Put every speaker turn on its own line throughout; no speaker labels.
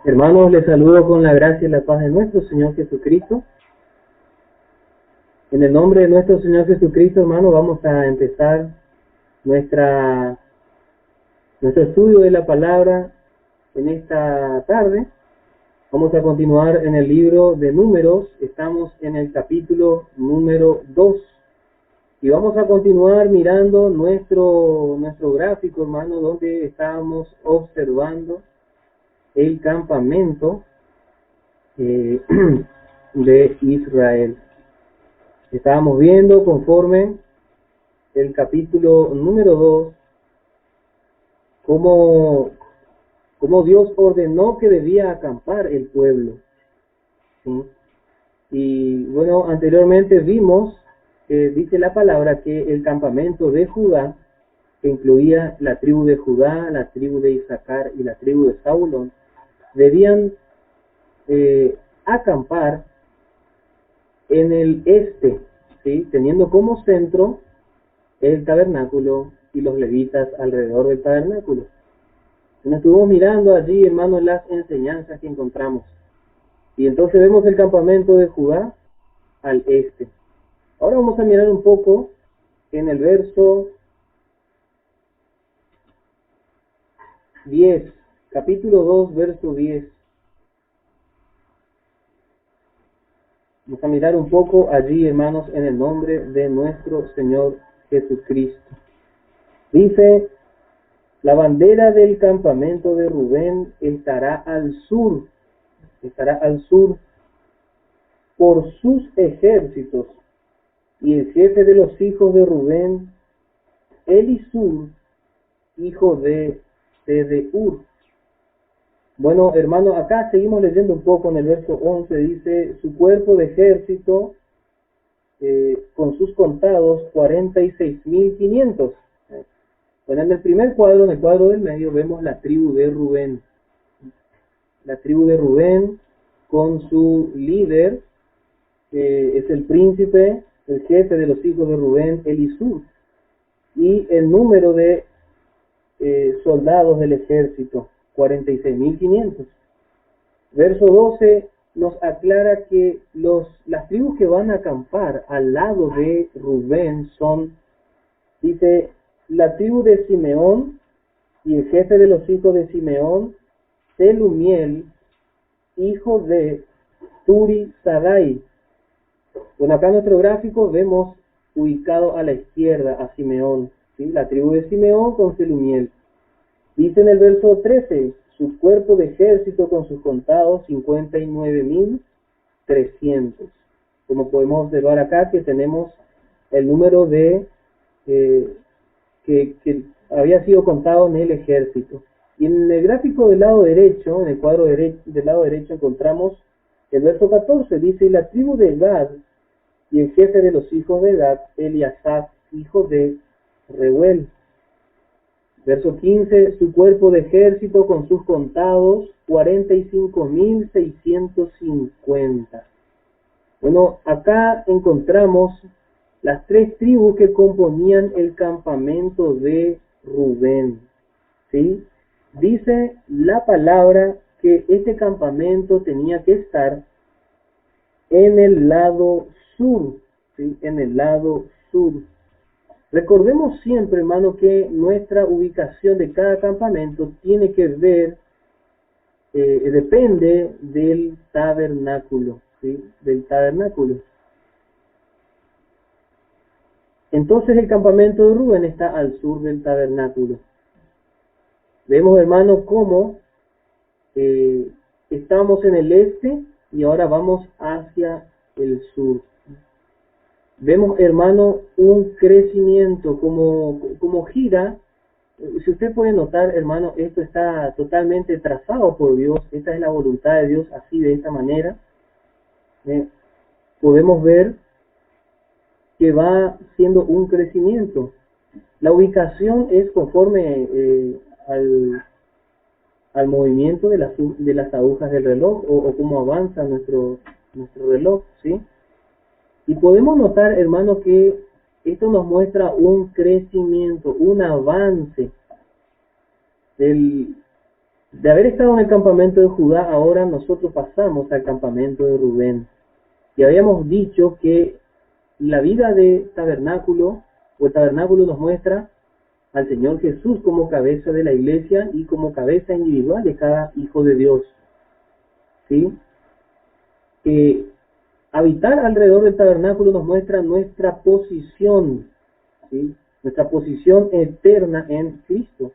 Hermanos, les saludo con la gracia y la paz de nuestro Señor Jesucristo. En el nombre de nuestro Señor Jesucristo, hermanos, vamos a empezar nuestro estudio de la palabra en esta tarde. Vamos a continuar en el libro de Números. Estamos en el capítulo número 2. Y vamos a continuar mirando nuestro gráfico, hermano, donde estábamos observando el campamento de Israel. Estábamos viendo conforme el capítulo número 2 cómo Dios ordenó que debía acampar el pueblo, ¿sí? Y bueno, anteriormente vimos que dice la palabra que el campamento de Judá, que incluía la tribu de Judá, la tribu de Isaacar y la tribu de Zabulón, debían acampar en el este, ¿sí? Teniendo como centro el tabernáculo y los levitas alrededor del tabernáculo. Nos estuvimos mirando allí, hermanos, las enseñanzas que encontramos. Y entonces vemos el campamento de Judá al este. Ahora vamos a mirar un poco en el verso 10, capítulo 2, verso 10. Vamos a mirar un poco allí, hermanos, en el nombre de nuestro Señor Jesucristo. Dice: la bandera del campamento de Rubén estará al sur por sus ejércitos, y el jefe de los hijos de Rubén, Elisur, hijo de Sedeur. Bueno, hermano, acá seguimos leyendo un poco en el verso 11, dice: su cuerpo de ejército, con sus contados, 46.500. Bueno, en el primer cuadro, en el cuadro del medio, vemos la tribu de Rubén. La tribu de Rubén con su líder, es el príncipe, el jefe de los hijos de Rubén, Elisur. Y el número de soldados del ejército, 46.500. Verso 12 nos aclara que las tribus que van a acampar al lado de Rubén son, dice, la tribu de Simeón, y el jefe de los hijos de Simeón, Selumiel, hijo de Turisadai. Bueno, acá en nuestro gráfico vemos ubicado a la izquierda a Simeón, ¿sí? La tribu de Simeón con Selumiel. Dice en el verso 13, su cuerpo de ejército con sus contados, 59.300. Como podemos observar acá, que tenemos el número de que había sido contado en el ejército. Y en el gráfico del lado derecho, en el cuadro del lado derecho, encontramos el verso 14, dice: y la tribu de Gad, y el jefe de los hijos de Gad, Eliasaf, hijo de Reuel. Verso 15, su cuerpo de ejército con sus contados, 45.650. Bueno, acá encontramos las tres tribus que componían el campamento de Rubén, ¿sí? Dice la palabra que este campamento tenía que estar en el lado sur, ¿sí? En el lado sur. Recordemos siempre, hermano, que nuestra ubicación de cada campamento tiene que ver, depende del tabernáculo, ¿sí? Del tabernáculo. Entonces el campamento de Rubén está al sur del tabernáculo. Vemos, hermano, cómo estamos en el este y ahora vamos hacia el sur. Vemos, hermano, un crecimiento como gira. Si usted puede notar, hermano, esto está totalmente trazado por Dios. Esta es la voluntad de Dios, así, de esta manera. Podemos ver que va siendo un crecimiento. La ubicación es conforme al movimiento de las agujas del reloj, o cómo avanza nuestro reloj, ¿sí? Y podemos notar, hermano, que esto nos muestra un crecimiento, un avance del De haber estado en el campamento de Judá, ahora nosotros pasamos al campamento de Rubén. Y habíamos dicho que la vida de tabernáculo, o el tabernáculo nos muestra al Señor Jesús como cabeza de la iglesia y como cabeza individual de cada hijo de Dios. ¿Sí? Habitar alrededor del tabernáculo nos muestra nuestra posición, ¿sí? Nuestra posición eterna en Cristo.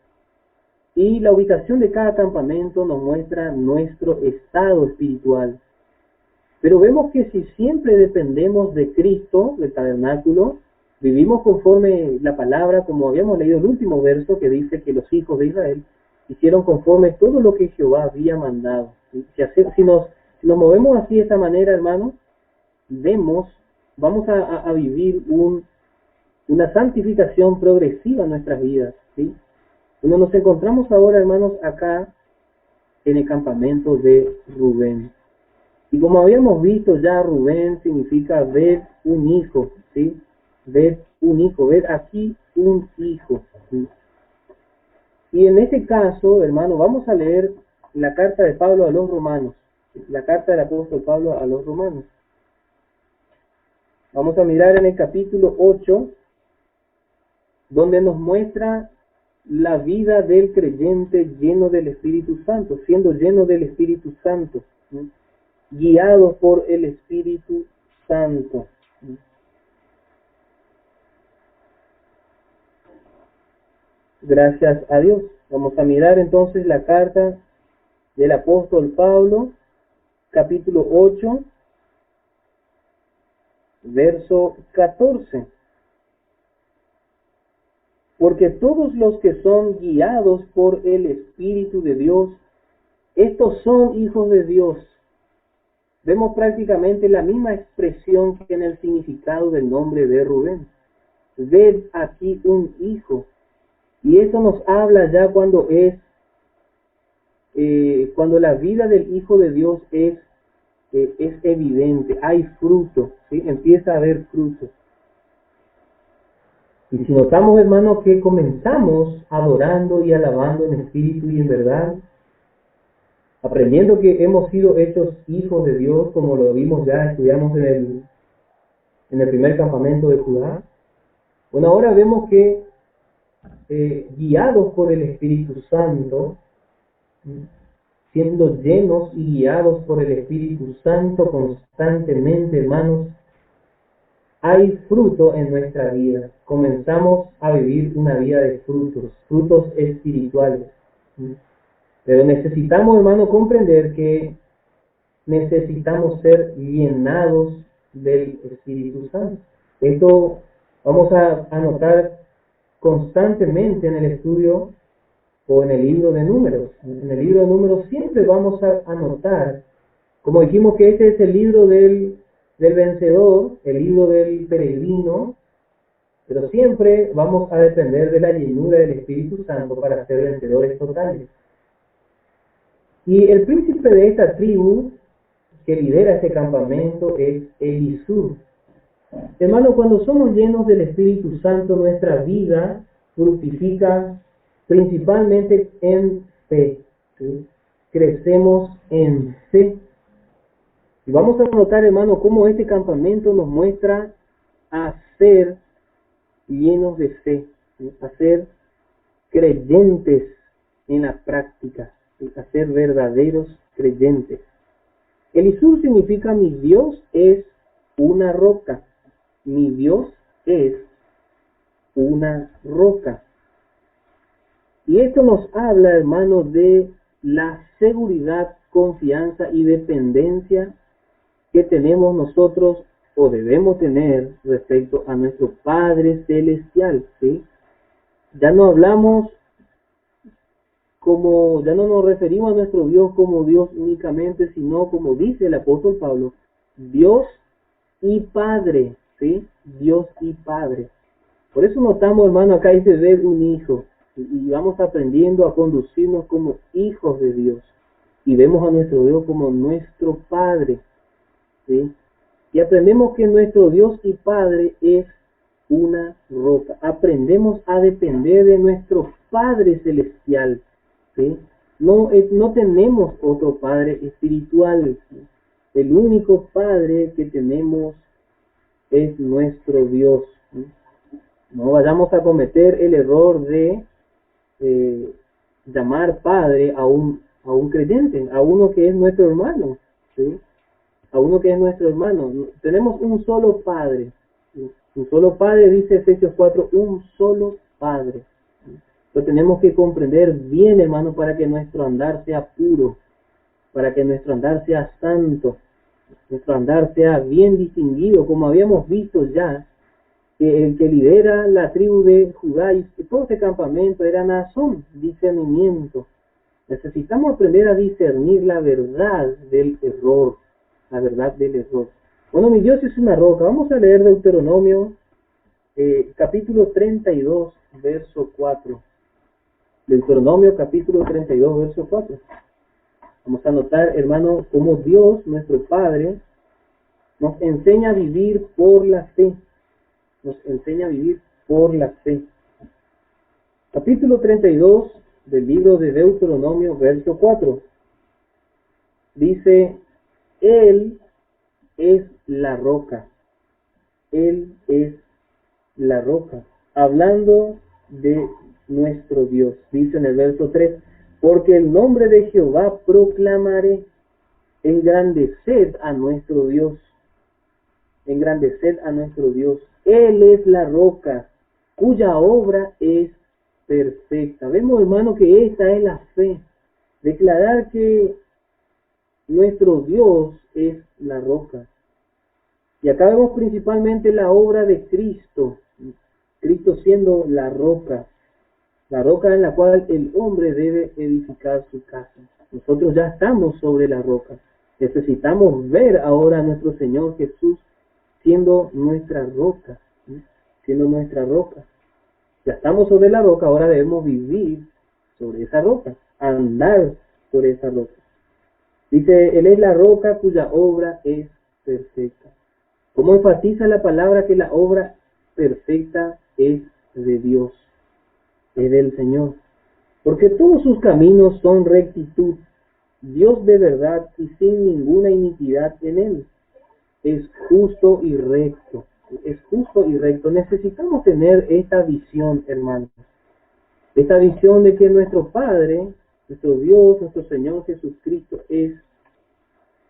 Y la ubicación de cada campamento nos muestra nuestro estado espiritual. Pero vemos que si siempre dependemos de Cristo, del tabernáculo, vivimos conforme la palabra, como habíamos leído el último verso que dice que los hijos de Israel hicieron conforme todo lo que Jehová había mandado. ¿Sí? Si nos movemos así de esta manera, hermanos, vamos a vivir una santificación progresiva en nuestras vidas. ¿Sí? Cuando nos encontramos ahora, hermanos, acá en el campamento de Rubén. Y como habíamos visto ya, Rubén significa ver un hijo, ¿sí? Ver un hijo, ver aquí un hijo, ¿sí? Y en este caso, hermano, vamos a leer la carta de Pablo a los romanos, la carta del apóstol Pablo a los romanos. Vamos a mirar en el capítulo 8, donde nos muestra la vida del creyente lleno del Espíritu Santo, siendo lleno del Espíritu Santo, ¿sí? Guiados por el Espíritu Santo. Gracias a Dios. Vamos a mirar entonces la carta del apóstol Pablo, capítulo 8, verso 14. Porque todos los que son guiados por el Espíritu de Dios, estos son hijos de Dios. Vemos prácticamente la misma expresión que en el significado del nombre de Rubén. Ved aquí un hijo. Y eso nos habla ya cuando la vida del Hijo de Dios es evidente, hay fruto, ¿sí? Empieza a haber fruto. Y si notamos, hermanos, que comenzamos adorando y alabando en espíritu y en verdad, aprendiendo que hemos sido hechos hijos de Dios, como lo vimos ya, estudiamos en el primer campamento de Judá. Bueno, ahora vemos que guiados por el Espíritu Santo, siendo llenos y guiados por el Espíritu Santo constantemente, hermanos, hay fruto en nuestra vida. Comenzamos a vivir una vida de frutos espirituales. Pero necesitamos, hermano, comprender que necesitamos ser llenados del Espíritu Santo. Esto vamos a notar constantemente en el estudio o en el libro de Números. En el libro de Números siempre vamos a notar, como dijimos que este es el libro del vencedor, el libro del peregrino, pero siempre vamos a depender de la llenura del Espíritu Santo para ser vencedores totales. Y el príncipe de esta tribu que lidera este campamento es Elisur. Hermano, cuando somos llenos del Espíritu Santo, nuestra vida fructifica principalmente en fe, ¿sí? Crecemos en fe. Y vamos a notar, hermano, cómo este campamento nos muestra a ser llenos de fe, ¿sí? A ser creyentes en la práctica, ¿sí? A ser verdaderos creyentes. Elisur significa mi Dios es una roca. Mi Dios es una roca. Y esto nos habla, hermano, de la seguridad, confianza y dependencia que tenemos nosotros o debemos tener respecto a nuestro Padre Celestial, ¿sí? Ya no hablamos ya no nos referimos a nuestro Dios como Dios únicamente, sino como dice el apóstol Pablo, Dios y Padre, ¿sí? Dios y Padre. Por eso notamos, hermano, acá dice ver un hijo, y vamos aprendiendo a conducirnos como hijos de Dios, y vemos a nuestro Dios como nuestro Padre, ¿sí? Y aprendemos que nuestro Dios y Padre es una roca. Aprendemos a depender de nuestro Padre Celestial, ¿sí? no tenemos otro Padre espiritual. El único Padre que tenemos es nuestro Dios. No vayamos a cometer el error de llamar Padre a un creyente, a uno que es nuestro hermano, ¿sí? A uno que es nuestro hermano. Tenemos un solo Padre, ¿sí? Un solo Padre, dice Efesios 4, un solo Padre. Lo tenemos que comprender bien, hermano, para que nuestro andar sea puro, para que nuestro andar sea santo, nuestro andar sea bien distinguido, como habíamos visto ya, que el que lidera la tribu de Judá y todo ese campamento era Naasón, discernimiento. Necesitamos aprender a discernir la verdad del error, la verdad del error. Bueno, mi Dios es una roca. Vamos a leer Deuteronomio capítulo 32, verso 4. Deuteronomio capítulo 32, verso 4. Vamos a notar, hermano, cómo Dios, nuestro Padre, nos enseña a vivir por la fe. Nos enseña a vivir por la fe. Capítulo 32 del libro de Deuteronomio, verso 4. Dice, Él es la roca. Él es la roca. Hablando de nuestro Dios. Dice en el verso 3, porque el nombre de Jehová proclamaré, engrandeced a nuestro Dios. Engrandeced a nuestro Dios. Él es la roca, cuya obra es perfecta. Vemos, hermano, que esta es la fe. Declarar que nuestro Dios es la roca. Y acá vemos principalmente la obra de Cristo. Cristo siendo la roca en la cual el hombre debe edificar su casa. Nosotros ya estamos sobre la roca. Necesitamos ver ahora a nuestro Señor Jesús siendo nuestra roca, ¿sí? Siendo nuestra roca. Ya estamos sobre la roca, ahora debemos vivir sobre esa roca, andar sobre esa roca. Dice, Él es la roca cuya obra es perfecta. ¿Cómo enfatiza la palabra que la obra perfecta es de Dios, es del Señor? Porque todos sus caminos son rectitud, Dios de verdad y sin ninguna iniquidad en Él. Es justo y recto. Es justo y recto. Necesitamos tener esta visión, hermanos. Esta visión de que nuestro Padre, nuestro Dios, nuestro Señor Jesucristo es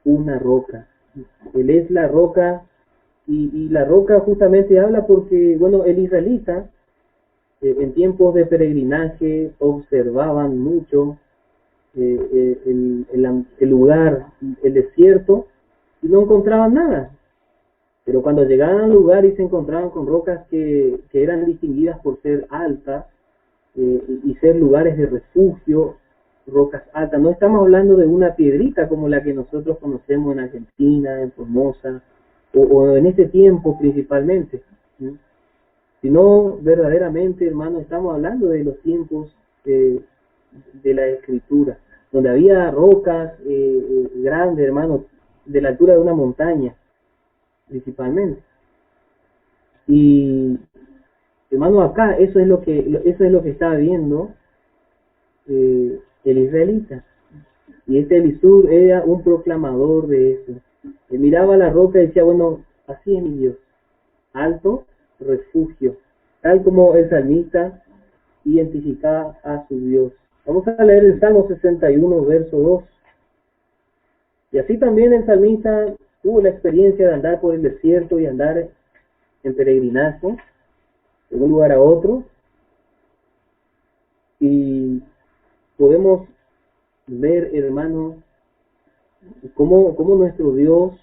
una roca. Él es la roca y la roca justamente habla porque, bueno, el israelita en tiempos de peregrinaje observaban mucho el lugar, el desierto, y no encontraban nada. Pero cuando llegaban al lugar y se encontraban con rocas que eran distinguidas por ser altas y ser lugares de refugio, rocas altas, no estamos hablando de una piedrita como la que nosotros conocemos en Argentina, en Formosa, o en este tiempo principalmente, ¿sí? Sino verdaderamente, hermano, estamos hablando de los tiempos de la Escritura, donde había rocas grandes, hermano, de la altura de una montaña, principalmente. Y, hermano, acá eso es lo que estaba viendo el israelita. Y este Elisur era un proclamador de eso. Él miraba la roca y decía, bueno, así es mi Dios, alto, refugio, tal como el salmista identificaba a su Dios. Vamos a leer el Salmo 61, verso 2. Y así también el salmista tuvo la experiencia de andar por el desierto y andar en peregrinaje de un lugar a otro. Y podemos ver, hermano, cómo nuestro Dios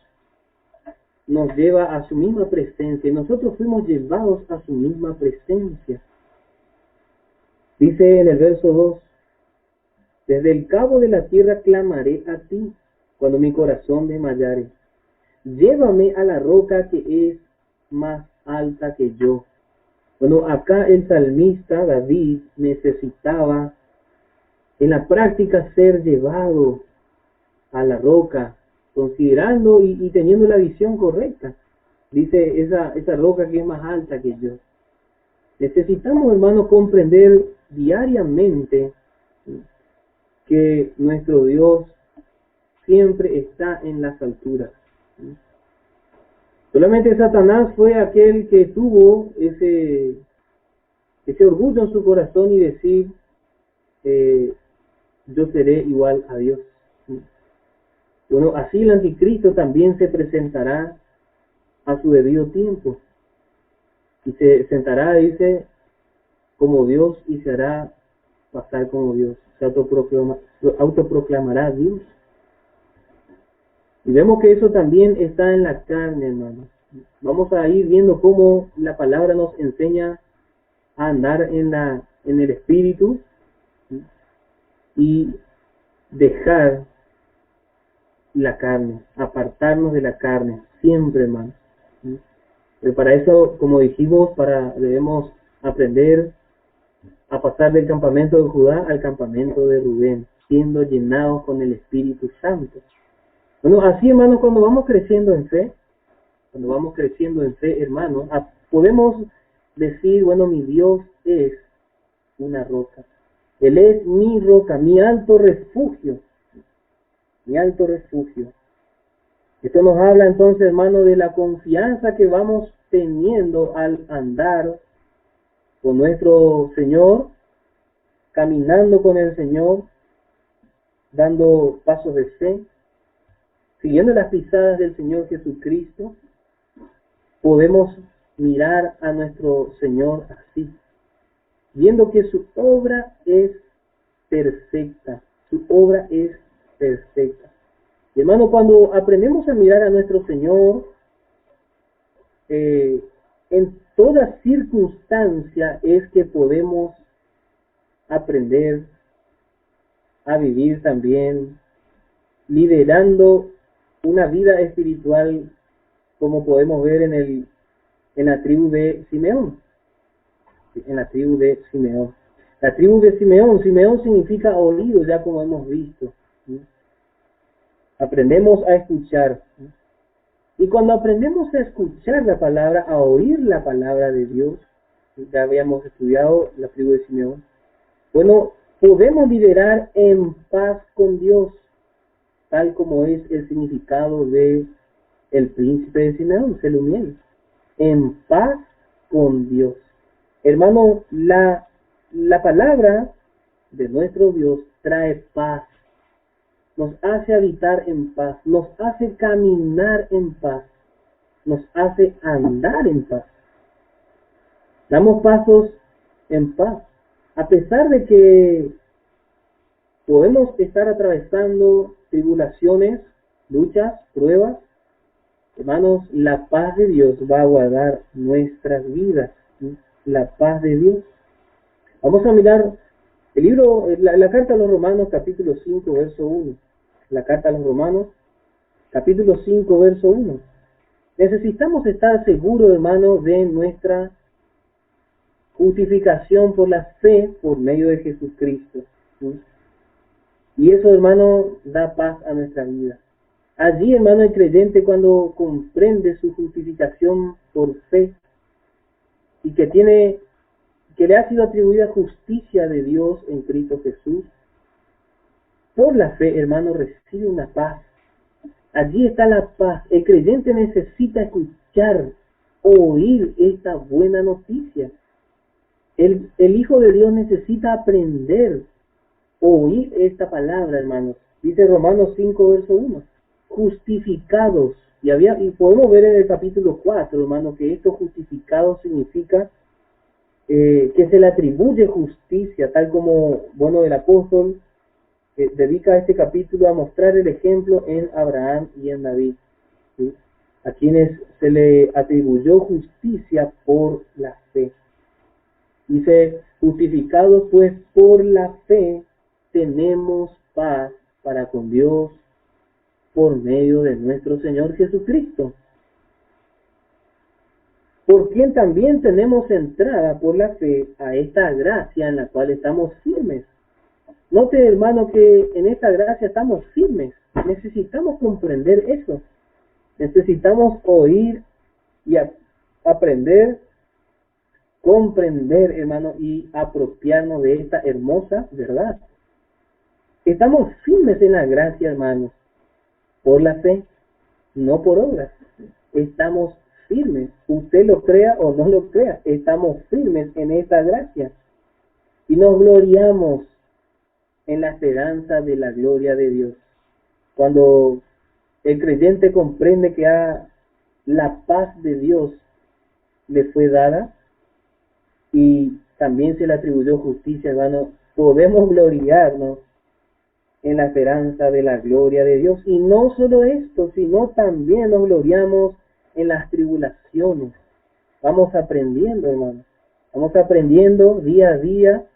nos lleva a su misma presencia. Y nosotros fuimos llevados a su misma presencia. Dice en el verso 2, desde el cabo de la tierra clamaré a ti, cuando mi corazón desmayare. Llévame a la roca que es más alta que yo. Bueno, acá el salmista David necesitaba en la práctica ser llevado a la roca, considerando y teniendo la visión correcta. Dice esa roca que es más alta que yo. Necesitamos, hermano, comprender diariamente que nuestro Dios siempre está en las alturas. Solamente Satanás fue aquel que tuvo ese orgullo en su corazón y decir, yo seré igual a Dios. Bueno, así el anticristo también se presentará a su debido tiempo y se sentará, dice, como Dios y se hará pasar como Dios, se autoproclamará Dios. Y vemos que eso también está en la carne, hermanos. Vamos a ir viendo cómo la palabra nos enseña a andar en el Espíritu, ¿sí? Y dejar la carne, apartarnos de la carne, siempre, hermanos, ¿sí? Pero para eso, como dijimos, debemos aprender a pasar del campamento de Judá al campamento de Rubén, siendo llenados con el Espíritu Santo. Bueno, así, hermanos, cuando vamos creciendo en fe, hermanos, podemos decir, bueno, mi Dios es una roca. Él es mi roca, mi alto refugio. Mi alto refugio. Esto nos habla entonces, hermano, de la confianza que vamos teniendo al andar con nuestro Señor, caminando con el Señor, dando pasos de fe, siguiendo las pisadas del Señor Jesucristo. Podemos mirar a nuestro Señor así, viendo que su obra es perfecta. Su obra es perfecta. Y, hermano, cuando aprendemos a mirar a nuestro Señor, en toda circunstancia es que podemos aprender a vivir también liderando una vida espiritual, como podemos ver en la tribu de Simeón. En la tribu de Simeón. La tribu de Simeón significa oído, ya como hemos visto, ¿sí? Aprendemos a escuchar, ¿sí? Y cuando aprendemos a escuchar la palabra, a oír la palabra de Dios, ¿sí? Ya habíamos estudiado la tribu de Simeón, bueno, podemos liderar en paz con Dios, tal como es el significado de el príncipe de Simeón, Selumiel, en paz con Dios. Hermano, la palabra de nuestro Dios trae paz, nos hace habitar en paz, nos hace caminar en paz, nos hace andar en paz. Damos pasos en paz, a pesar de que podemos estar atravesando tribulaciones, luchas, pruebas. Hermanos, la paz de Dios va a guardar nuestras vidas, ¿sí? La paz de Dios. Vamos a mirar el libro, la carta a los Romanos, capítulo 5, verso 1. La carta a los Romanos, capítulo 5, verso 1. Necesitamos estar seguros, hermanos, de nuestra justificación por la fe por medio de Jesucristo, ¿sí? Y eso, hermano, da paz a nuestra vida. Allí, hermano, el creyente, cuando comprende su justificación por fe y que le ha sido atribuida justicia de Dios en Cristo Jesús, por la fe, hermano, recibe una paz. Allí está la paz. El creyente necesita escuchar, oír esta buena noticia. El Hijo de Dios necesita aprender, oír esta palabra, hermanos. Dice Romanos 5, verso 1. Justificados. Y podemos ver en el capítulo 4, hermano, que esto justificados significa que se le atribuye justicia, tal como, bueno, el apóstol dedica este capítulo a mostrar el ejemplo en Abraham y en David, ¿sí? A quienes se le atribuyó justicia por la fe. Dice, justificados pues por la fe tenemos paz para con Dios por medio de nuestro Señor Jesucristo, por quien también tenemos entrada por la fe a esta gracia en la cual estamos firmes. Note, hermano, que en esta gracia estamos firmes. Necesitamos comprender eso. Necesitamos oír y aprender, comprender, hermano, y apropiarnos de esta hermosa verdad. Estamos firmes en la gracia, hermanos, por la fe, no por obras. Estamos firmes. Usted lo crea o no lo crea, estamos firmes en esa gracia. Y nos gloriamos en la esperanza de la gloria de Dios. Cuando el creyente comprende que la paz de Dios le fue dada y también se le atribuyó justicia, hermano, podemos gloriarnos en la esperanza de la gloria de Dios. Y no solo esto, sino también nos gloriamos en las tribulaciones. Vamos aprendiendo, hermano. Vamos aprendiendo día a día,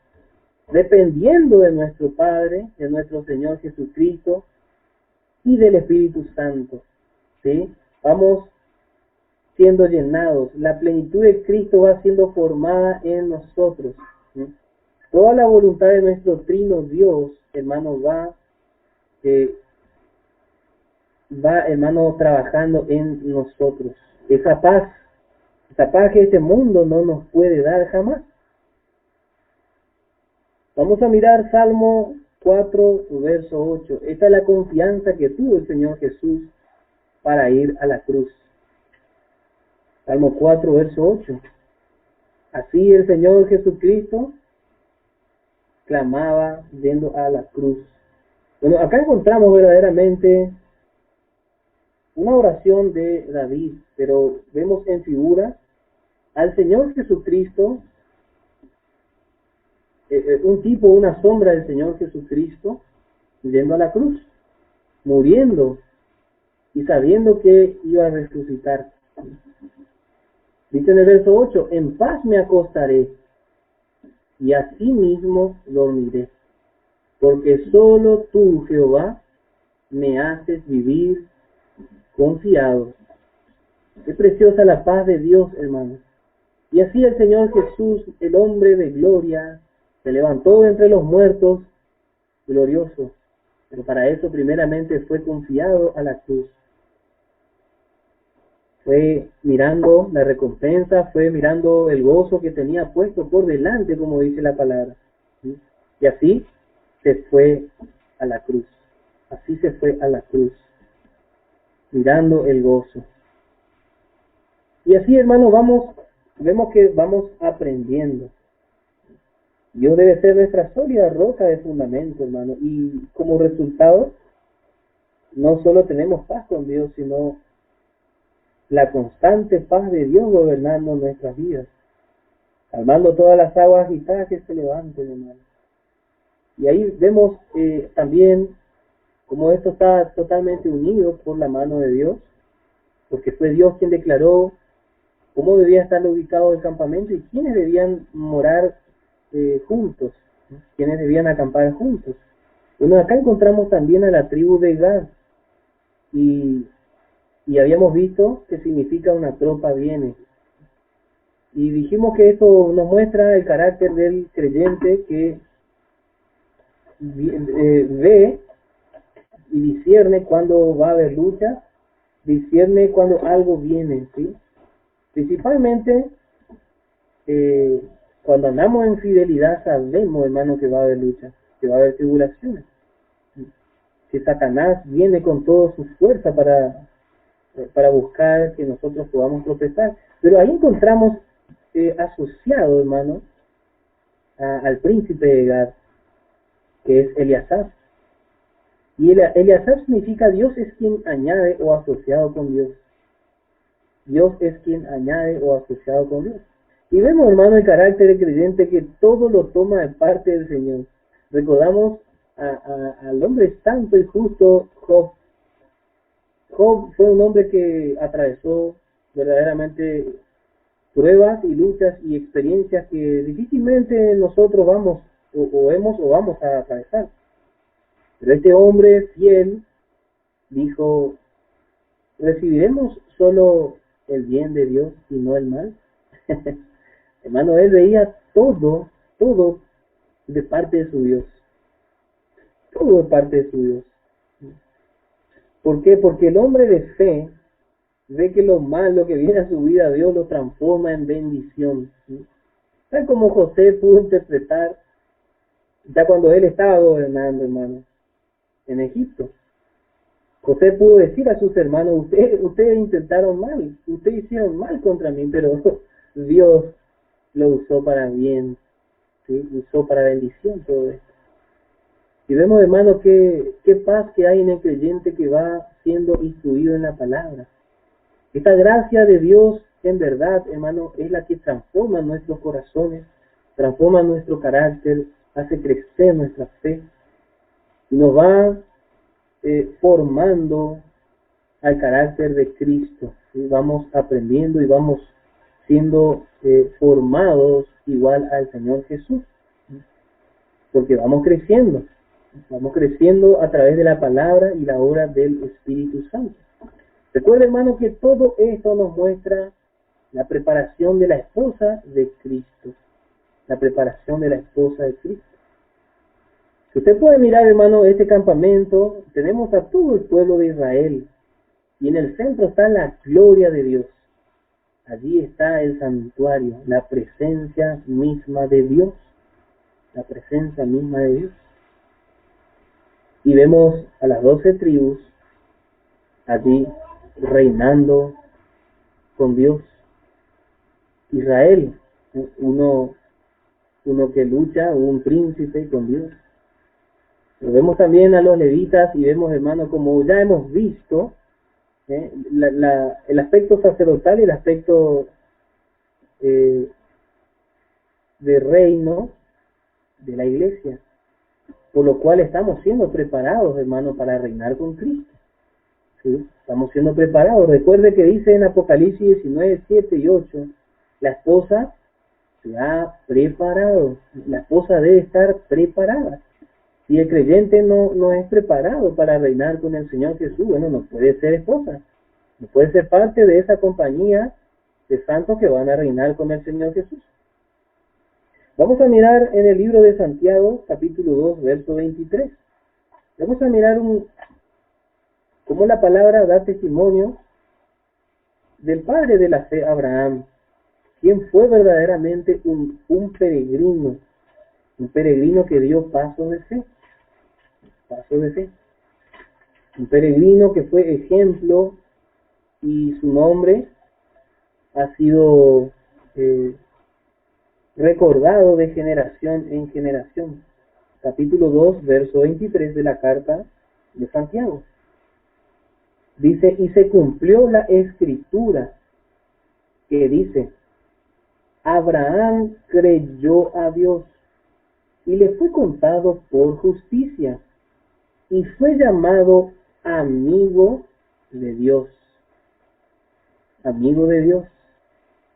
dependiendo de nuestro Padre, de nuestro Señor Jesucristo y del Espíritu Santo. ¿Sí? Vamos siendo llenados. La plenitud de Cristo va siendo formada en nosotros. ¿Sí? Toda la voluntad de nuestro trino Dios, hermano, va, hermano, trabajando en nosotros. Esa paz que este mundo no nos puede dar jamás. Vamos a mirar Salmo 4, verso 8. Esta es la confianza que tuvo el Señor Jesús para ir a la cruz. Salmo 4, verso 8. Así el Señor Jesucristo clamaba yendo a la cruz. Bueno, acá encontramos verdaderamente una oración de David, pero vemos en figura al Señor Jesucristo, un tipo, una sombra del Señor Jesucristo, yendo a la cruz, muriendo y sabiendo que iba a resucitar. Dice en el verso 8, en paz me acostaré y asimismo dormiré, porque solo tú, Jehová, me haces vivir confiado. Qué preciosa la paz de Dios, hermanos. Y así el Señor Jesús, el hombre de gloria, se levantó de entre los muertos, glorioso. Pero para eso primeramente fue confiado a la cruz. Fue mirando la recompensa, fue mirando el gozo que tenía puesto por delante, como dice la palabra. ¿Sí? Y así se fue a la cruz. Así se fue a la cruz, mirando el gozo. Y así, hermano, vemos que vamos aprendiendo. Dios debe ser nuestra sólida roca de fundamento, hermano. Y como resultado, no solo tenemos paz con Dios, sino la constante paz de Dios gobernando nuestras vidas, calmando todas las aguas agitadas que se levanten, hermano. Y ahí vemos también cómo esto está totalmente unido por la mano de Dios, porque fue Dios quien declaró cómo debía estar ubicado el campamento y quiénes debían morar juntos, ¿no? Quiénes debían acampar juntos. Bueno, acá encontramos también a la tribu de Gad, y habíamos visto que significa una tropa viene. Y dijimos que esto nos muestra el carácter del creyente que ve y discierne cuando va a haber lucha, discierne cuando algo viene, ¿sí? Principalmente cuando andamos en fidelidad sabemos, hermano, que va a haber lucha, que va a haber tribulaciones, que Satanás viene con toda su fuerza para buscar que nosotros podamos tropezar. Pero ahí encontramos asociado, hermano, al príncipe de Gad, que es Eliasaf. Y Eliasaf significa Dios es quien añade o asociado con Dios. Dios es quien añade o asociado con Dios. Y vemos, hermano, el carácter del creyente que todo lo toma de parte del Señor. Recordamos al hombre santo y justo Job. Job fue un hombre que atravesó verdaderamente pruebas y luchas y experiencias que difícilmente nosotros vamos a atravesar. Pero este hombre fiel dijo, ¿recibiremos solo el bien de Dios y no el mal? Hermano, él veía todo de parte de su Dios. Todo de parte de su Dios. ¿Por qué? Porque el hombre de fe ve que lo malo que viene a su vida, Dios lo transforma en bendición. Tal como José pudo interpretar ya cuando él estaba gobernando, hermano. en Egipto. José pudo decir a sus hermanos, ustedes intentaron mal, ustedes hicieron mal contra mí, pero Dios lo usó para bien, ¿sí? Usó para bendición todo esto. Y vemos, hermano, qué paz que hay en el creyente que va siendo instruido en la palabra. Esta gracia de Dios, en verdad, hermano, es la que transforma nuestros corazones, transforma nuestro carácter, hace crecer nuestra fe y nos va formando al carácter de Cristo. ¿Sí? Vamos aprendiendo y vamos siendo formados igual al Señor Jesús, ¿sí? Porque vamos creciendo a través de la palabra y la obra del Espíritu Santo. Recuerda, hermano, que todo esto nos muestra la preparación de la esposa de Cristo, la preparación de la esposa de Cristo. Si usted puede mirar, hermano, este campamento, tenemos a todo el pueblo de Israel, y en el centro está la gloria de Dios. Allí está el santuario, la presencia misma de Dios, la presencia misma de Dios. Y vemos a las 12 tribus allí reinando con Dios. Israel, uno que lucha, un príncipe con Dios. Pero vemos también a los levitas y vemos, hermano, como ya hemos visto, el aspecto sacerdotal y el aspecto de reino de la iglesia, por lo cual estamos siendo preparados, hermano, para reinar con Cristo. ¿Sí? Estamos siendo preparados. Recuerde que dice en Apocalipsis 19, 7 y 8, la esposa se ha preparado, la esposa debe estar preparada. Si el creyente no es preparado para reinar con el Señor Jesús, bueno, no puede ser esposa, no puede ser parte de esa compañía de santos que van a reinar con el Señor Jesús. Vamos a mirar en el libro de Santiago, capítulo 2, verso 23. Vamos a mirar cómo la palabra da testimonio del padre de la fe, Abraham, quien fue verdaderamente un peregrino que dio paso de fe, un peregrino que fue ejemplo y su nombre ha sido recordado de generación en generación. Capítulo 2, verso 23 de la carta de Santiago. Dice, y se cumplió la escritura que dice, Abraham creyó a Dios y le fue contado por justicia y fue llamado amigo de Dios. Amigo de Dios.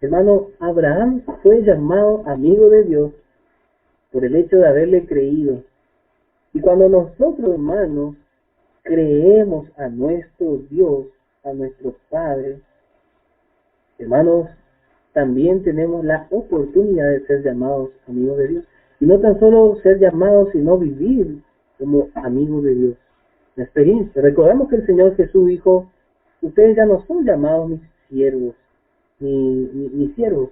Hermano, Abraham fue llamado amigo de Dios por el hecho de haberle creído. Y cuando nosotros, hermanos, creemos a nuestro Dios, a nuestro Padre, hermanos, también tenemos la oportunidad de ser llamados amigos de Dios. Y no tan solo ser llamados, sino vivir como amigos de Dios. La experiencia. Recordemos que el Señor Jesús dijo, ustedes ya no son llamados mis siervos, ni siervos,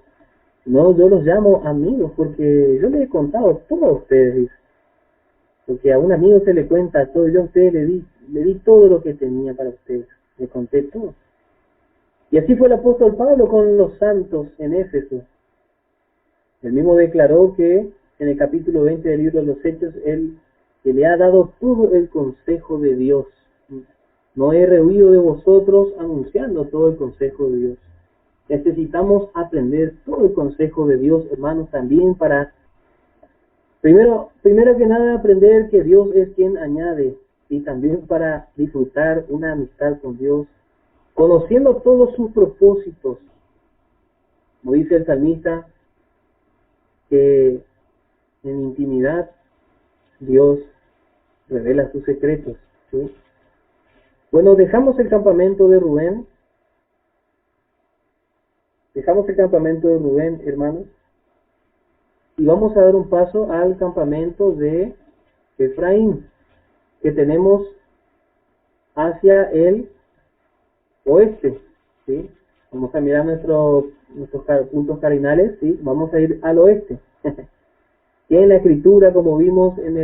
no, yo los llamo amigos, porque yo les he contado todo a ustedes, porque a un amigo se le cuenta todo. Yo a ustedes le di todo lo que tenía para ustedes, le conté todo. Y así fue el apóstol Pablo con los santos en Éfeso. Él mismo declaró que en el capítulo 20 del libro de los Hechos, él le ha dado todo el consejo de Dios. No he rehuido de vosotros anunciando todo el consejo de Dios. Necesitamos aprender todo el consejo de Dios, hermanos, también para, primero que nada, aprender que Dios es quien añade, y también para disfrutar una amistad con Dios, conociendo todos sus propósitos. Como dice el salmista, que en intimidad Dios revela sus secretos. ¿Sí? Bueno, dejamos el campamento de Rubén. Hermanos, y vamos a dar un paso al campamento de Efraín, que tenemos hacia el oeste. ¿Sí? Vamos a mirar nuestros puntos cardinales, ¿sí? Vamos a ir al oeste. Y en la escritura, como vimos en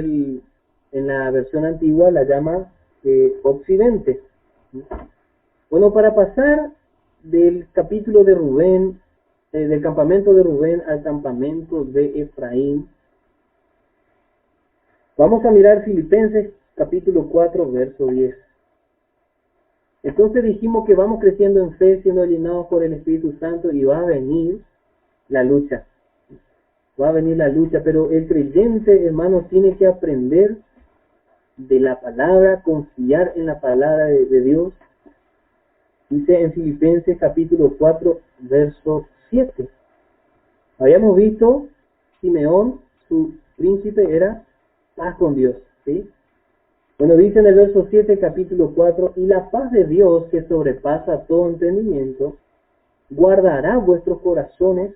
en la versión antigua la llama occidente. Bueno, para pasar del capítulo de Rubén, del campamento de Rubén al campamento de Efraín, vamos a mirar Filipenses capítulo 4, verso 10. Entonces dijimos que vamos creciendo en fe, siendo llenados por el Espíritu Santo, y va a venir la lucha. Va a venir la lucha, pero el creyente, hermano, tiene que aprender de la palabra, confiar en la palabra de Dios. Dice en Filipenses capítulo 4, verso 7. Habíamos visto, Simeón, su príncipe, era paz con Dios, ¿sí? Bueno, dice en el verso 7, capítulo 4, y la paz de Dios, que sobrepasa todo entendimiento, guardará vuestros corazones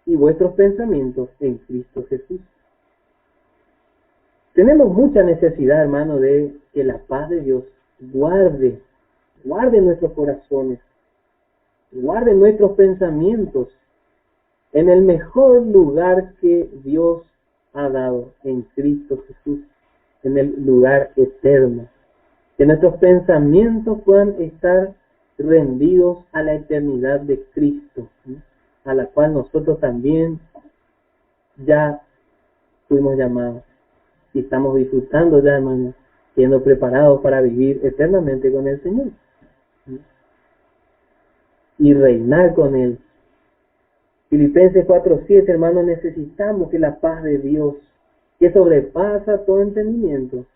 y vuestros pensamientos en Cristo Jesús. Tenemos mucha necesidad, hermano, de que la paz de Dios guarde nuestros corazones, guarde nuestros pensamientos en el mejor lugar que Dios ha dado, en Cristo Jesús, en el lugar eterno. Que nuestros pensamientos puedan estar rendidos a la eternidad de Cristo, ¿sí? A la cual nosotros también ya fuimos llamados. Y estamos disfrutando ya, hermanos, siendo preparados para vivir eternamente con el Señor, ¿sí? Y reinar con Él. Filipenses 4:7, hermanos, necesitamos que la paz de Dios, que sobrepasa todo entendimiento,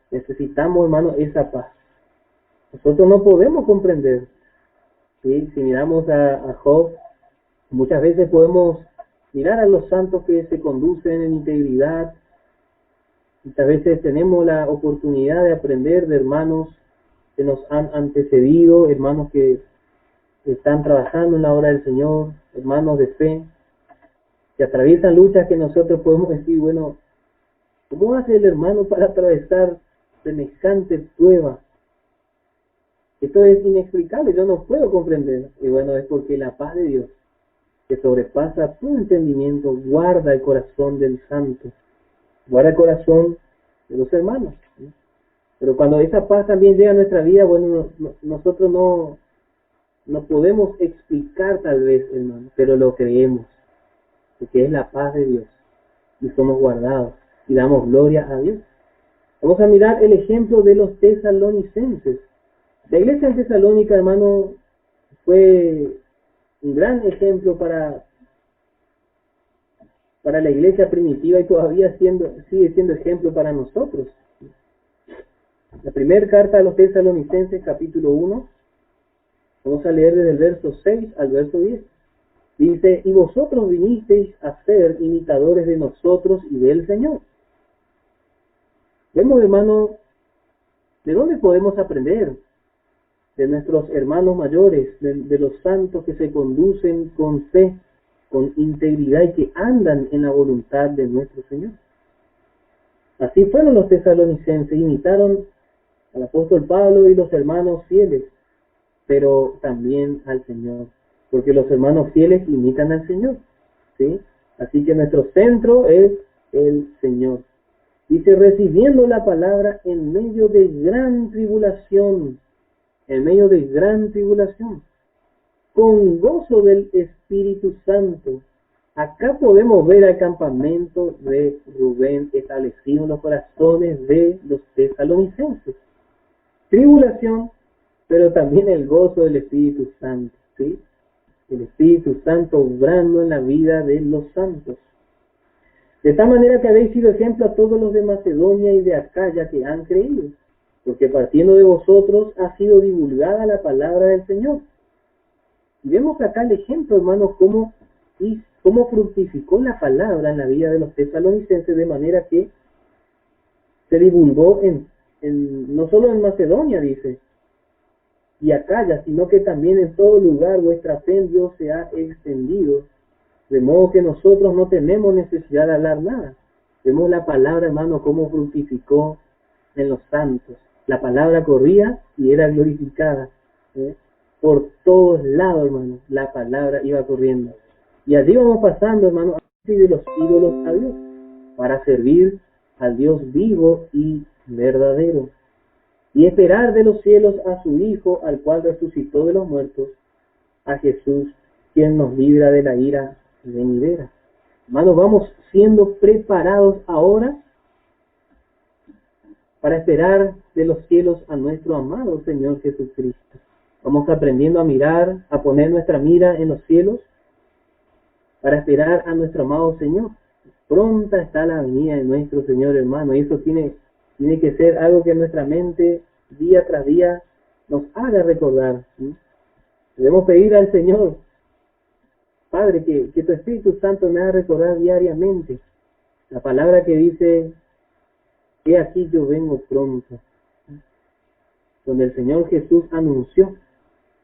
necesitamos, hermanos, esa paz. Nosotros no podemos comprender, ¿sí? Si miramos a Job, muchas veces podemos mirar a los santos que se conducen en integridad. Muchas veces tenemos la oportunidad de aprender de hermanos que nos han antecedido, hermanos que están trabajando en la obra del Señor, hermanos de fe, que atraviesan luchas que nosotros podemos decir, bueno, ¿cómo hace el hermano para atravesar semejante prueba? Esto es inexplicable, yo no puedo comprender. Y bueno, es porque la paz de Dios, que sobrepasa todo entendimiento, guarda el corazón del santo, guarda el corazón de los hermanos, ¿sí? Pero cuando esa paz también llega a nuestra vida, bueno, nosotros no podemos explicar tal vez, hermano, pero lo creemos, porque es la paz de Dios, y somos guardados, y damos gloria a Dios. Vamos a mirar el ejemplo de los tesalonicenses. La iglesia en Tesalónica, hermano, fue un gran ejemplo para la iglesia primitiva, y todavía sigue siendo ejemplo para nosotros. La primera carta a los tesalonicenses, capítulo 1, vamos a leer desde el verso 6 al verso 10. Dice, y vosotros vinisteis a ser imitadores de nosotros y del Señor. Vemos, hermano, ¿de dónde podemos aprender? De nuestros hermanos mayores, de los santos que se conducen con fe, con integridad y que andan en la voluntad de nuestro Señor. Así fueron los tesalonicenses, imitaron al apóstol Pablo y los hermanos fieles, pero también al Señor, porque los hermanos fieles imitan al Señor, ¿sí? Así que nuestro centro es el Señor. Dice, recibiendo la palabra en medio de gran tribulación, con gozo del Espíritu Santo. Acá podemos ver el campamento de Rubén establecido en los corazones de los tesalonicenses. Tribulación, pero también el gozo del Espíritu Santo, ¿sí? El Espíritu Santo obrando en la vida de los santos. De tal manera que habéis sido ejemplo a todos los de Macedonia y de Acaya que han creído, porque partiendo de vosotros ha sido divulgada la palabra del Señor. Y vemos acá el ejemplo, hermanos, cómo fructificó la palabra en la vida de los tesalonicenses, de manera que se divulgó no solo en Macedonia, dice, y Acaya, sino que también en todo lugar vuestra fe en Dios se ha extendido, de modo que nosotros no tenemos necesidad de hablar nada. Vemos la palabra, hermano, cómo fructificó en los santos. La palabra corría y era glorificada, ¿eh? Por todos lados, hermano, la palabra iba corriendo. Y allí vamos pasando, hermano, de los ídolos a Dios. para servir al Dios vivo y verdadero, y esperar de los cielos a su Hijo, al cual resucitó de los muertos, a Jesús, quien nos libra de la ira venidera. Hermanos, vamos siendo preparados ahora para esperar de los cielos a nuestro amado Señor Jesucristo. Vamos aprendiendo a mirar, a poner nuestra mira en los cielos, para esperar a nuestro amado Señor. Pronta está la venida de nuestro Señor, hermano, y eso tiene que ser algo que nuestra mente día tras día nos haga recordar, ¿sí? Debemos pedir al Señor, Padre, que tu Espíritu Santo me haga recordar diariamente la palabra que dice: he aquí yo vengo pronto, donde el Señor Jesús anunció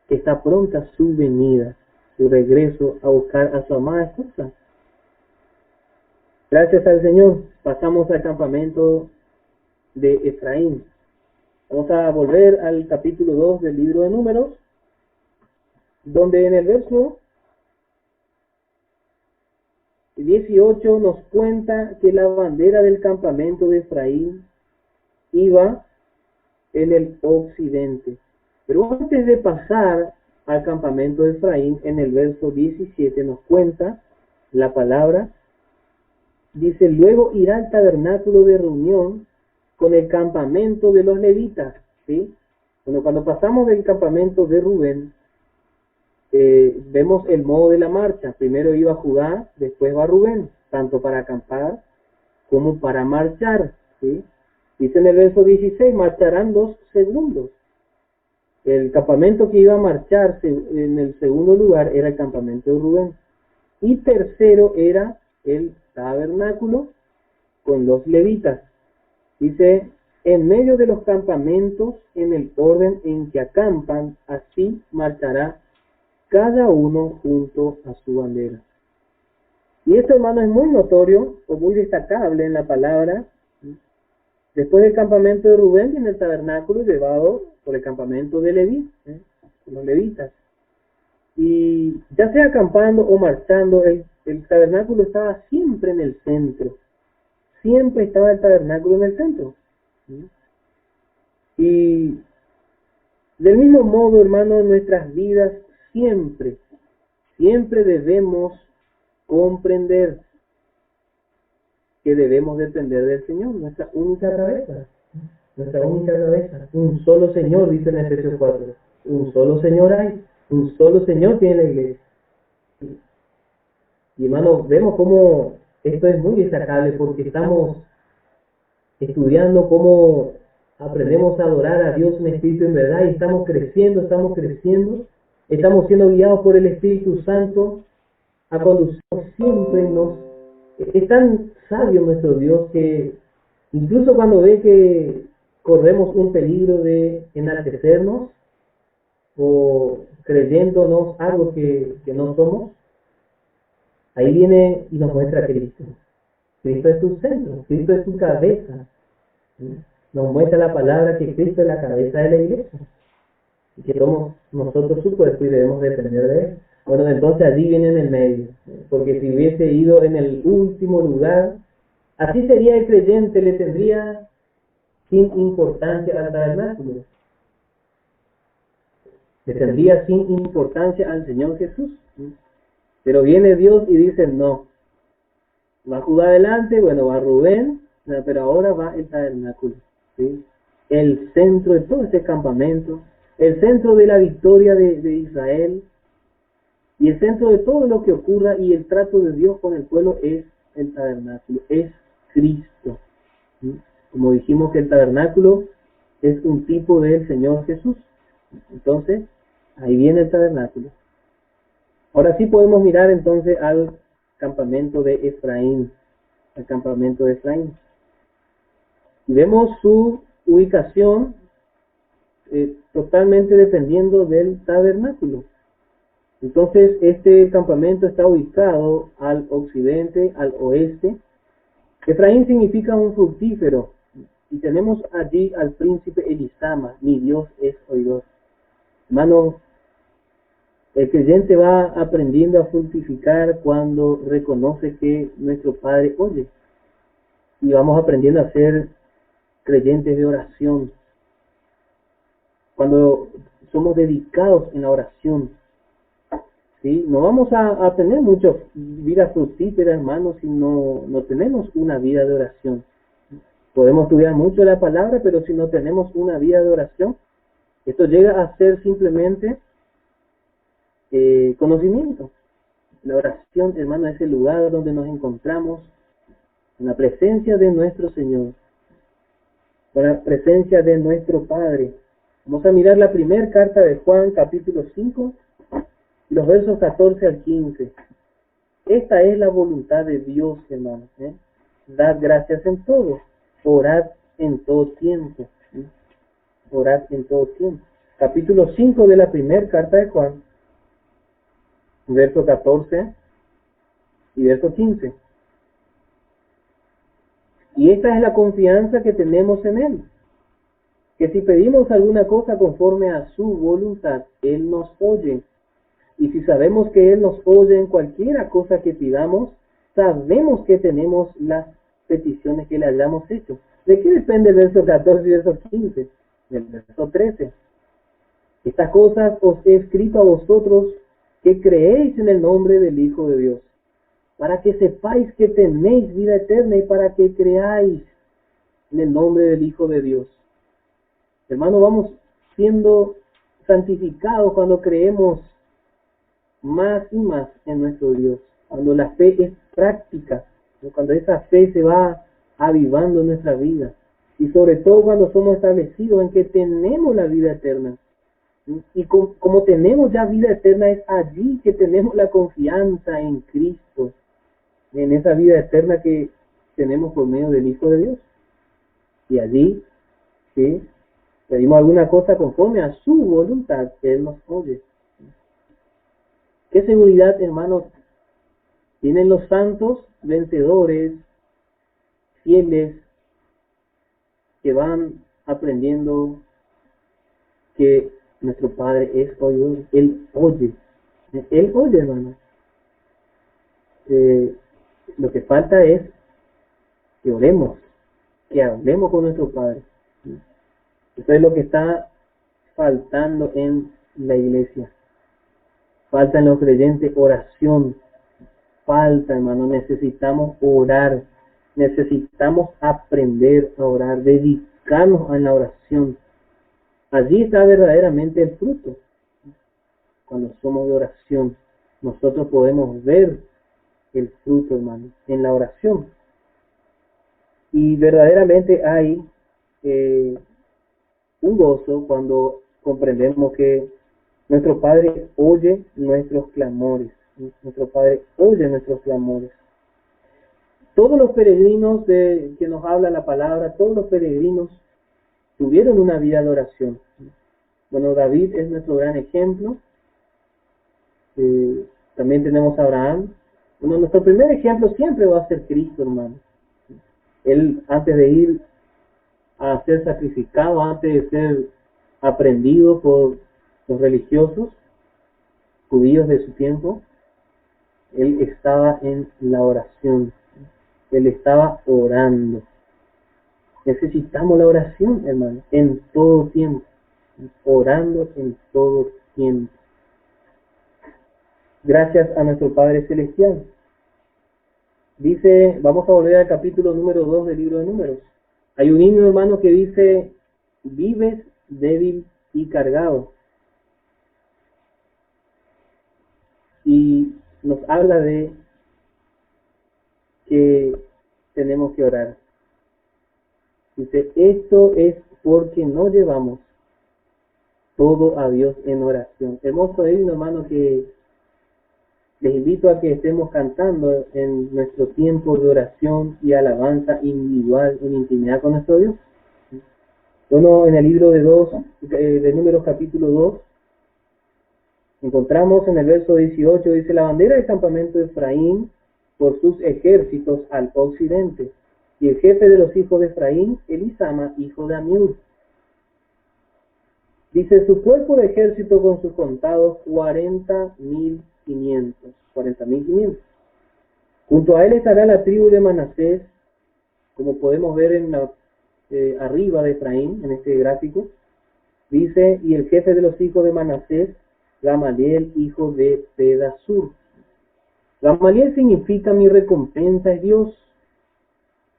que está pronta su venida, su regreso a buscar a su amada esposa. Gracias al Señor, pasamos al campamento de Efraín. Vamos a volver al capítulo 2 del libro de Números, donde en el verso 18 nos cuenta que la bandera del campamento de Efraín iba en el occidente. Pero antes de pasar al campamento de Efraín, en el verso 17 nos cuenta la palabra, dice: luego irá al tabernáculo de reunión con el campamento de los levitas, ¿sí? Bueno, cuando pasamos del campamento de Rubén, vemos el modo de la marcha. Primero iba Judá, después va Rubén, tanto para acampar como para marchar, ¿sí? Dice en el verso 16, marcharán 2 segundos. El campamento que iba a marchar en el segundo lugar era el campamento de Rubén. Y tercero era el tabernáculo con los levitas. Dice: en medio de los campamentos, en el orden en que acampan, así marchará cada uno junto a su bandera. Y esto, hermano, es muy notorio o muy destacable en la palabra. Después del campamento de Rubén viene el tabernáculo llevado por el campamento de Leví, los levitas. Y ya sea acampando o marchando, el tabernáculo estaba siempre en el centro. Siempre estaba el tabernáculo en el centro. Y del mismo modo, hermano, en nuestras vidas siempre debemos comprender que debemos depender del Señor, nuestra única cabeza. Un solo Señor, dice en Efesios 4. Un solo Señor hay, un solo Señor tiene la iglesia. Y hermano, vemos cómo esto es muy destacable, porque estamos estudiando cómo aprendemos a adorar a Dios en espíritu y en verdad, y estamos creciendo, estamos siendo guiados por el Espíritu Santo a conducirnos siempre. Es tan sabio nuestro Dios que incluso cuando ve que corremos un peligro de enaltecernos o creyéndonos algo que no somos, ahí viene y nos muestra a Cristo. Cristo es tu centro, Cristo es tu cabeza. Nos muestra la palabra que Cristo es la cabeza de la iglesia y que somos nosotros su cuerpo y debemos depender de él. Bueno, entonces allí viene en el medio, porque si hubiese ido en el último lugar, así sería el creyente, le tendría sin importancia al tabernáculo, le tendría sin importancia al Señor Jesús. Pero viene Dios y dice: no, va Judá adelante, bueno, va Rubén, pero ahora va el tabernáculo, ¿sí? El centro de todo este campamento, el centro de la victoria de Israel, y el centro de todo lo que ocurra y el trato de Dios con el pueblo es el tabernáculo, es Cristo, ¿sí? Como dijimos que el tabernáculo es un tipo del Señor Jesús. Entonces, ahí viene el tabernáculo. Ahora sí podemos mirar entonces al campamento de Efraín, Y vemos su ubicación totalmente dependiendo del tabernáculo. Entonces, este campamento está ubicado al occidente, al oeste. Efraín significa un fructífero, y tenemos allí al príncipe Elisama: mi Dios es oidor. Hermano, el creyente va aprendiendo a fructificar cuando reconoce que nuestro Padre oye. y vamos aprendiendo a ser creyentes de oración. Cuando somos dedicados en la oración, ¿sí? No vamos a tener mucha vida fructífera, hermanos, si no tenemos una vida de oración. Podemos estudiar mucho la palabra, pero si no tenemos una vida de oración, esto llega a ser simplemente conocimiento. La oración, hermano, es el lugar donde nos encontramos en la presencia de nuestro Señor, en la presencia de nuestro Padre. Vamos a mirar la primera carta de Juan, capítulo 5, los versos 14 al 15. Esta es la voluntad de Dios, hermano. Dad gracias en todo, orad en todo tiempo. Orad en todo tiempo. Capítulo 5 de la primera carta de Juan, verso 14 y verso 15. Y esta es la confianza que tenemos en Él, que si pedimos alguna cosa conforme a su voluntad, Él nos oye. Y si sabemos que Él nos oye en cualquiera cosa que pidamos, sabemos que tenemos las peticiones que le hayamos hecho. ¿De qué depende el verso 14 y verso 15? Del verso 13. Estas cosas os he escrito a vosotros que creéis en el nombre del Hijo de Dios, para que sepáis que tenéis vida eterna y para que creáis en el nombre del Hijo de Dios. Hermano, vamos siendo santificados cuando creemos más y más en nuestro Dios, cuando la fe es práctica, cuando esa fe se va avivando en nuestra vida, y sobre todo cuando somos establecidos en que tenemos la vida eterna. Y como tenemos ya vida eterna, es allí que tenemos la confianza en Cristo, en esa vida eterna que tenemos por medio del Hijo de Dios. Y allí, ¿sí?, pedimos alguna cosa conforme a su voluntad, Él nos oye. ¿Qué seguridad, hermanos, tienen los santos vencedores, fieles, que van aprendiendo que nuestro Padre es oidor? Él oye. Él oye, hermano. Lo que falta es que oremos, que hablemos con nuestro Padre. Eso es lo que está faltando en la iglesia. Falta en los creyentes oración. Falta, hermano. Necesitamos orar. Necesitamos aprender a orar. Dedicarnos a la oración. Allí está verdaderamente el fruto. Cuando somos de oración, nosotros podemos ver el fruto, hermano, en la oración. Y verdaderamente hay un gozo cuando comprendemos que nuestro Padre oye nuestros clamores. Nuestro Padre oye nuestros clamores. Todos los peregrinos que nos habla la palabra, todos los peregrinos tuvieron una vida de oración. Bueno, David es nuestro gran ejemplo. También tenemos a Abraham. Bueno, nuestro primer ejemplo siempre va a ser Cristo, hermano. Él, antes de ir a ser sacrificado, antes de ser aprendido por los religiosos judíos de su tiempo, Él estaba en la oración. Él estaba orando. Necesitamos la oración, hermano, en todo tiempo. Orando en todo tiempo. Gracias a nuestro Padre Celestial. Dice, vamos a volver al capítulo número 2 del libro de Números. Hay un himno, hermano, que dice, vives débil y cargado. Y nos habla de que tenemos que orar. Dice, esto es porque no llevamos todo a Dios en oración. Hermoso himno, hermano, que les invito a que estemos cantando en nuestro tiempo de oración y alabanza individual en intimidad con nuestro Dios. Bueno, en el libro de Números capítulo 2, encontramos en el verso 18, dice, la bandera del campamento de Efraín por sus ejércitos al occidente, y el jefe de los hijos de Efraín, Elisama, hijo de Amiud. Dice, su cuerpo de ejército con sus contados 40.500. 40.500. Junto a él estará la tribu de Manasés, como podemos ver en la, arriba de Efraín, en este gráfico, dice, y el jefe de los hijos de Manasés, Gamaliel, hijo de Pedasur. Gamaliel significa mi recompensa es Dios,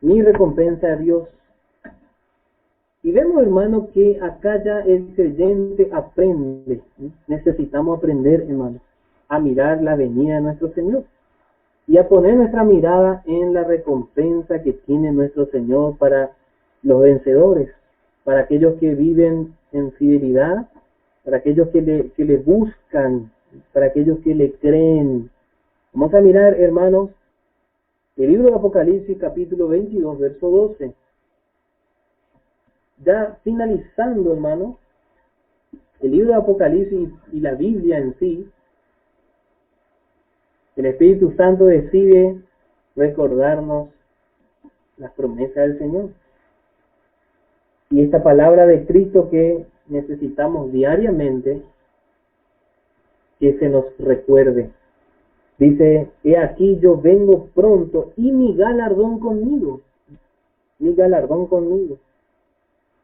mi recompensa es Dios. Y vemos, hermano, que acá ya el creyente aprende. Necesitamos aprender, hermano, a mirar la venida de nuestro Señor y a poner nuestra mirada en la recompensa que tiene nuestro Señor para los vencedores, para aquellos que viven en fidelidad, para aquellos que le buscan, para aquellos que le creen. Vamos a mirar, hermanos, el libro de Apocalipsis, capítulo 22, verso 12. Ya finalizando, hermano, el libro de Apocalipsis y la Biblia en sí, el Espíritu Santo decide recordarnos las promesas del Señor. Y esta palabra de Cristo que necesitamos diariamente, que se nos recuerde. Dice, he aquí yo vengo pronto y mi galardón conmigo,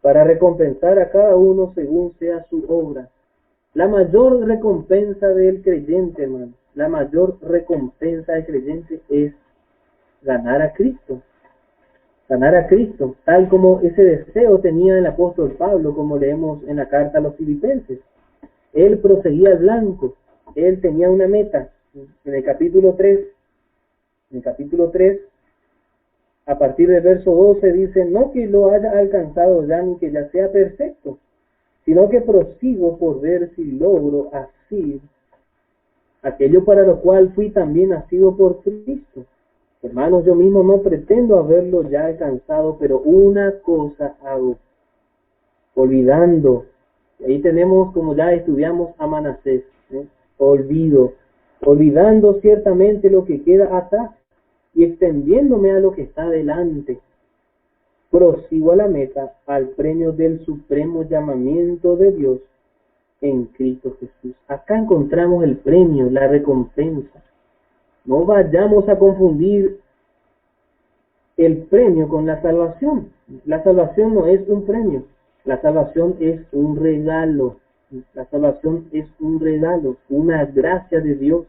para recompensar a cada uno según sea su obra. La mayor recompensa del creyente, hermano, la mayor recompensa del creyente es ganar a Cristo, tal como ese deseo tenía el apóstol Pablo, como leemos en la carta a los Filipenses. Él proseguía al blanco, él tenía una meta. En el capítulo 3, a partir del verso 12 dice, no que lo haya alcanzado ya ni que ya sea perfecto, sino que prosigo por ver si logro asir aquello para lo cual fui también nacido por Cristo. Hermanos, yo mismo no pretendo haberlo ya alcanzado, pero una cosa hago, olvidando. Ahí tenemos, como ya estudiamos, a Manasés, olvidando ciertamente lo que queda atrás y extendiéndome a lo que está delante. Prosigo a la meta, al premio del supremo llamamiento de Dios en Cristo Jesús. Acá encontramos el premio, la recompensa. No vayamos a confundir el premio con la salvación. La salvación no es un premio, la salvación es un regalo. La salvación es un regalo, una gracia de Dios.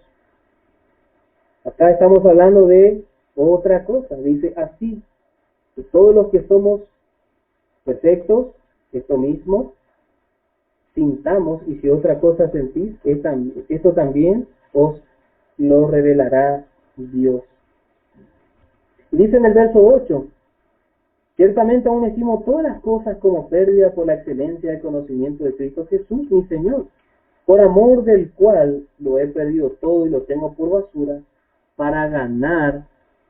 Acá estamos hablando de otra cosa. Dice así, que todos los que somos perfectos, esto mismo, sintamos, y si otra cosa sentís, esto también os lo revelará Dios. Dice en el verso 8, ciertamente aún estimo todas las cosas como pérdida por la excelencia del conocimiento de Cristo Jesús, mi Señor, por amor del cual lo he perdido todo y lo tengo por basura, para ganar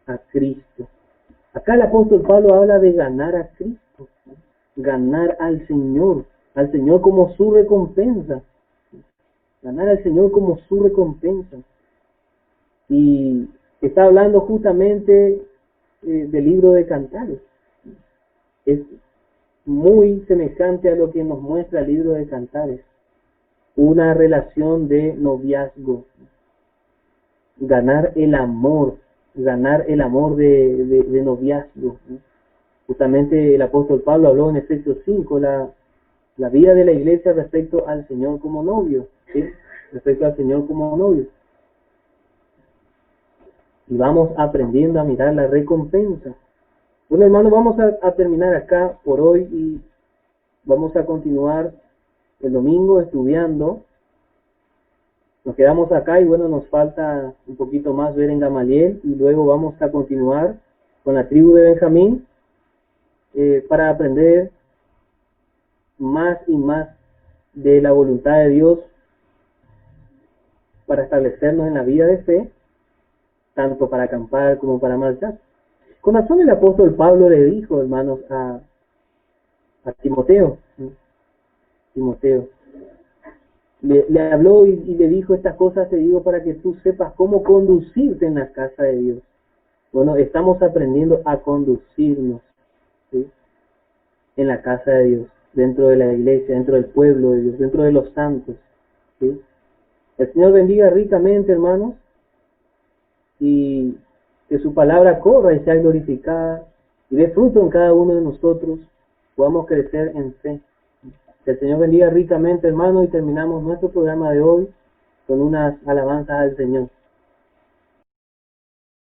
a Cristo. Acá el apóstol Pablo habla de ganar a Cristo, ganar al Señor como su recompensa, ganar al Señor como su recompensa. Y está hablando justamente del libro de Cantares. Es muy semejante a lo que nos muestra el libro de Cantares, una relación de noviazgo, ganar el amor de noviazgo. Justamente el apóstol Pablo habló en Efesios 5, la vida de la iglesia respecto al Señor como novio, ¿sí? Respecto al Señor como novio. Y vamos aprendiendo a mirar la recompensa. Bueno, hermanos, vamos a terminar acá por hoy y vamos a continuar el domingo estudiando. Nos quedamos acá y bueno, nos falta un poquito más ver en Gamaliel y luego vamos a continuar con la tribu de Benjamín para aprender más y más de la voluntad de Dios para establecernos en la vida de fe, tanto para acampar como para marchar. Con razón el apóstol Pablo le dijo, hermanos, a Timoteo, le habló y le dijo, estas cosas te digo para que tú sepas cómo conducirte en la casa de Dios. Bueno, estamos aprendiendo a conducirnos, ¿sí?, en la casa de Dios, dentro de la iglesia, dentro del pueblo de Dios, dentro de los santos, ¿sí? El Señor bendiga ricamente, hermanos, y que su palabra corra y sea glorificada y dé fruto en cada uno de nosotros, podamos crecer en fe. Que el Señor bendiga ricamente, hermano, y terminamos nuestro programa de hoy con unas alabanzas al Señor.